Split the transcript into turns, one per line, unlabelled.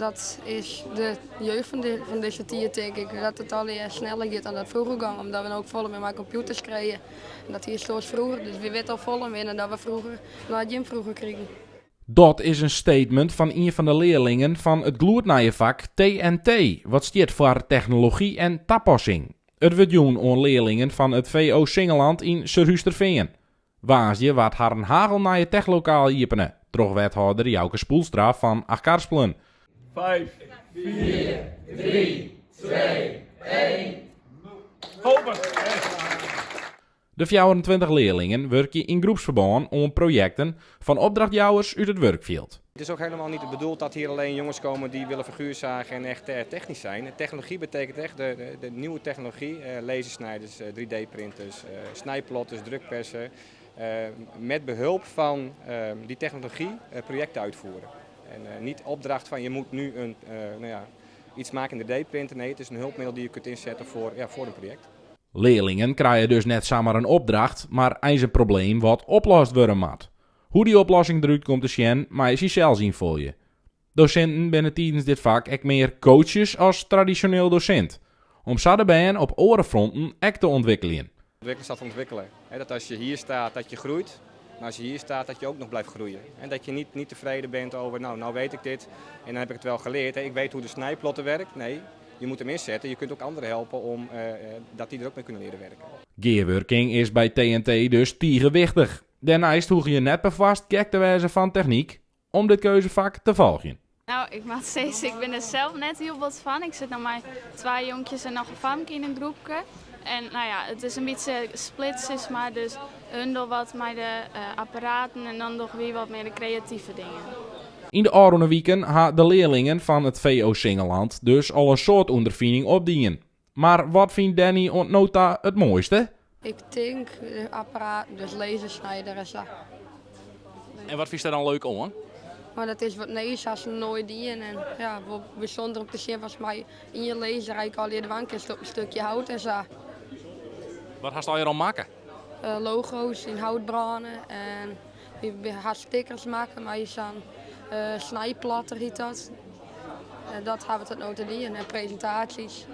Dat is de jeugd van deze tijd, denk ik. Dat het al sneller gaat dan dat vroeger ging. Omdat we ook volle met mijn computers kregen. En dat hier zoals vroeger. Dus we weten al volle meer dan we vroeger naar het gym vroeger kregen.
Dat is een statement van een van de leerlingen van het gloednijenvak TNT. Wat staat voor technologie en toepassing. Het wordt doen aan leerlingen van het VO Singeland in Surhuisterveen. Waasje wat haar een hagel naar je techlokaal jipenen. Troch wethouder Jouke Spoelstra van Achkarspelen.
5, 4, 3, 2, 1. Open!
De 24 leerlingen werken in groepsverband om projecten van opdrachtjouwers uit het werkveld.
Het is ook helemaal niet bedoeld dat hier alleen jongens komen die willen figuurzagen en echt technisch zijn. Technologie betekent echt de nieuwe technologie, lasersnijders, 3D-printers, snijplotters, drukpersen. Met behulp van die technologie projecten uitvoeren. En niet opdracht van je moet nu iets maken in de 3D-printer. Nee, het is een hulpmiddel die je kunt inzetten voor een project.
Leerlingen krijgen dus net zomaar een opdracht, maar eens een probleem wat oplost worden moet. Hoe die oplossing eruit komt te zien, maar is je zelf zien voor je. Docenten binnen tijdens dit vak ook meer coaches als traditioneel docent. Om zo de op andere fronten ook te ontwikkelen.
Ontwikkelen staat ontwikkelen. Dat als je hier staat dat je groeit, maar als je hier staat dat je ook nog blijft groeien. En dat je niet tevreden bent over nou weet ik dit en dan heb ik het wel geleerd. Ik weet hoe de snijplotter werkt. Nee, je moet hem inzetten. Je kunt ook anderen helpen om dat die er ook mee kunnen leren werken.
Gearworking is bij TNT dus tegenwichtig. Daarnaast hoef je net bevast gek te wijzen van techniek om dit keuzevak te volgen.
Nou, ik ben er zelf net heel wat van. Ik zit nog maar 2 jonkjes en nog een famke in een groepje. En nou ja, het is een beetje splits, maar dus hun door wat met de apparaten en dan nog weer wat meer de creatieve dingen.
In de Arone weken hebben de leerlingen van het VO Singeland dus al een soort ondervinding opdienen. Maar wat vindt Danny ontnota het mooiste?
Ik denk de apparaat, dus lasersnijder en zo.
En wat vind je daar dan leuk aan?
Maar dat is wat nieuws als een nooit dien. En ja, wat bijzonder om te zien was mij in je laser eigenlijk al je de wankjes op een stukje hout en zo.
Wat ga je dan maken?
Logo's in hout branden en we gaan stickers maken, maar je staan snijplatter heet dat. Dat gaan we tot noten en presentaties.